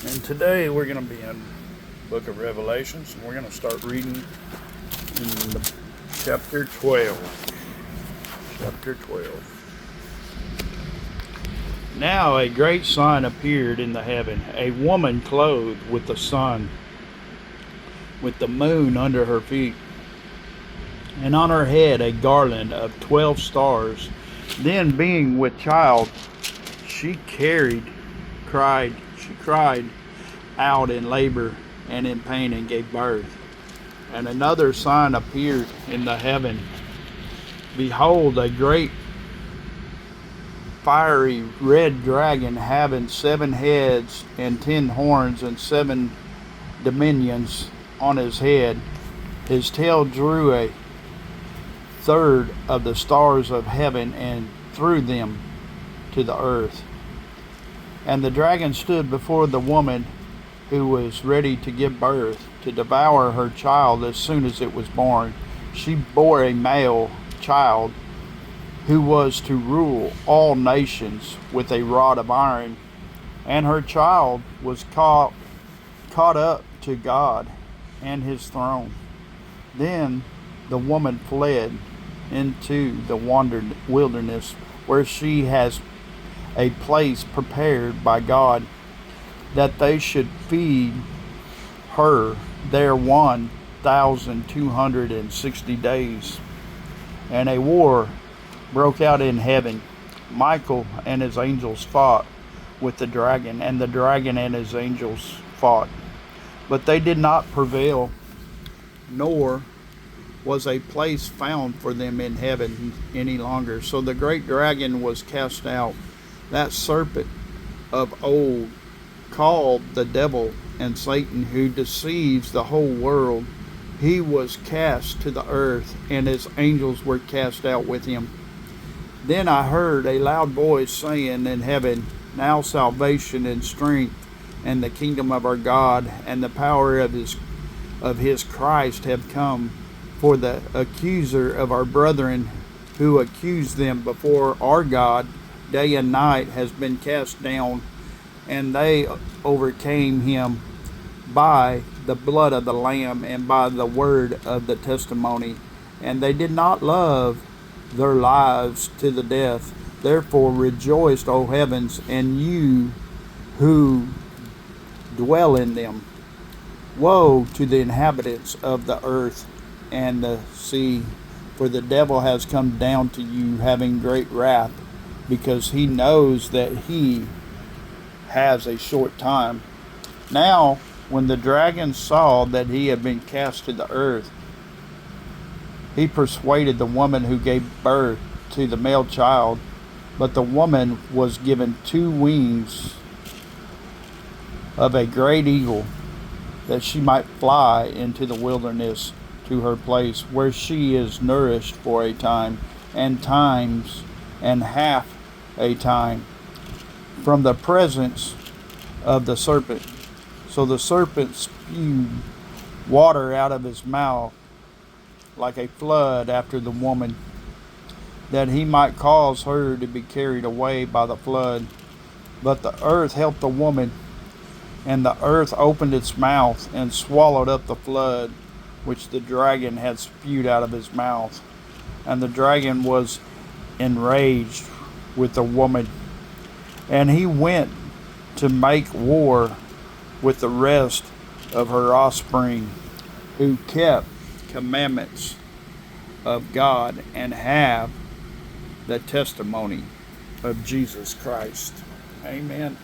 And today we're going to be in the book of Revelations, and we're going to start reading in the chapter 12. Chapter 12. Now a great sign appeared in the heaven, a woman clothed with the sun, with the moon under her feet, and on her head a garland of 12 stars. Then being with child, she cried out in labor and in pain, and gave birth. And another sign appeared in the heaven. Behold, a great fiery red dragon, having 7 heads and 10 horns and 7 dominions on his head. His tail drew a third of the stars of heaven and threw them to the earth. And the dragon stood before the woman who was ready to give birth, to devour her child as soon as it was born. She bore a male child who was to rule all nations with a rod of iron, and her child was caught up to God and his throne. Then the woman fled into the wilderness, where she has a place prepared by God, that they should feed her there 1,260 days. And a war broke out in heaven. Michael and his angels fought with the dragon, and the dragon and his angels fought, but they did not prevail, nor was a place found for them in heaven any longer. So the great dragon was cast out, that serpent of old, called the devil and Satan, who deceives the whole world. He was cast to the earth, and his angels were cast out with him. Then I heard a loud voice saying in heaven, Now salvation and strength and the kingdom of our God and the power of his Christ have come. For the accuser of our brethren, who accused them before our God day and night, has been cast down, and they overcame him by the blood of the Lamb and by the word of the testimony, and they did not love their lives to the death. Therefore rejoice, O heavens, and you who dwell in them. Woe to the inhabitants of the earth and the sea, for the devil has come down to you, having great wrath, because he knows that he has a short time. Now when the dragon saw that he had been cast to the earth, he persuaded the woman who gave birth to the male child. But the woman was given 2 wings of a great eagle, that she might fly into the wilderness, to her place where she is nourished for a time, and times, and half a time, from the presence of the serpent. So the serpent spewed water out of his mouth like a flood after the woman, that he might cause her to be carried away by the flood. But the earth helped the woman, and the earth opened its mouth and swallowed up the flood which the dragon had spewed out of his mouth. And the dragon was enraged with the woman, and he went to make war with the rest of her offspring, who kept commandments of God and have the testimony of Jesus Christ. Amen.